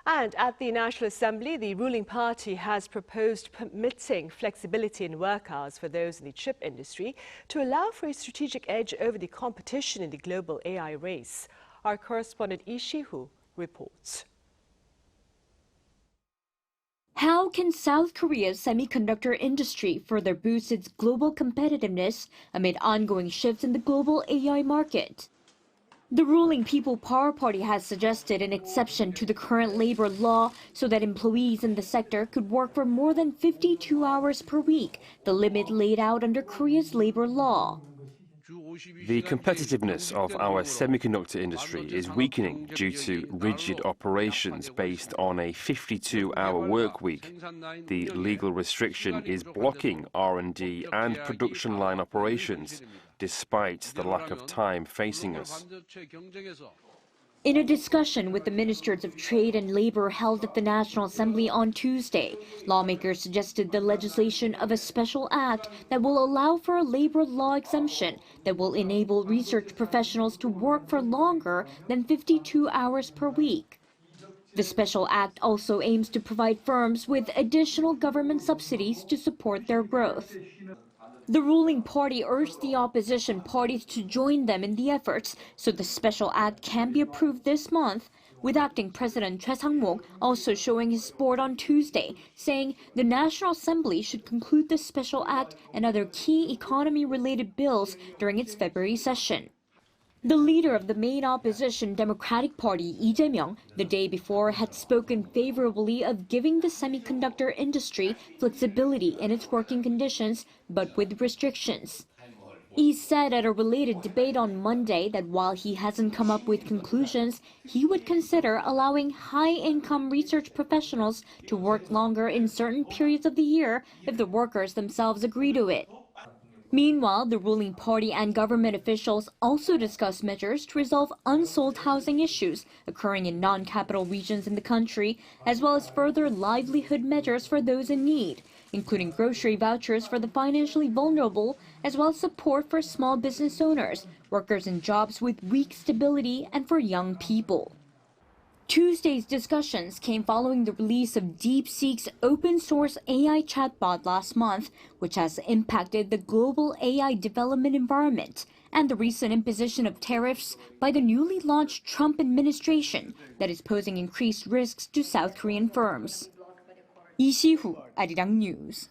And at the National Assembly, the ruling party has proposed permitting flexibility in work hours for those in the chip industry to allow for a strategic edge over the competition in the global AI race. Our correspondent Lee Shi-hoo reports. How can South Korea's semiconductor industry further boost its global competitiveness amid ongoing shifts in the global AI market? The ruling People Power Party has suggested an exception to the current labor law so that employees in the sector could work for more than 52 hours per week, the limit laid out under Korea's labor law. The competitiveness of our semiconductor industry is weakening due to rigid operations based on a 52-hour work week. The legal restriction is blocking R&D and production line operations, despite the lack of time facing us. In a discussion with the Ministers of Trade and Labor held at the National Assembly on Tuesday, lawmakers suggested the legislation of a special act that will allow for a labor law exemption that will enable research professionals to work for longer than 52 hours per week. The special act also aims to provide firms with additional government subsidies to support their growth. The ruling party urged the opposition parties to join them in the efforts so the special act can be approved this month, with acting President Choi Sang-mok also showing his support on Tuesday, saying the National Assembly should conclude the special act and other key economy-related bills during its February session. The leader of the main opposition Democratic Party, Lee Jae-myung, the day before had spoken favorably of giving the semiconductor industry flexibility in its working conditions, but with restrictions. He said at a related debate on Monday that while he hasn't come up with conclusions, he would consider allowing high-income research professionals to work longer in certain periods of the year if the workers themselves agree to it. Meanwhile, the ruling party and government officials also discussed measures to resolve unsold housing issues occurring in non-capital regions in the country, as well as further livelihood measures for those in need, including grocery vouchers for the financially vulnerable, as well as support for small business owners, workers in jobs with weak stability, and for young people. Tuesday's discussions came following the release of DeepSeek's open-source AI chatbot last month, which has impacted the global AI development environment, and the recent imposition of tariffs by the newly launched Trump administration that is posing increased risks to South Korean firms. Lee Shi-hoo, Arirang News.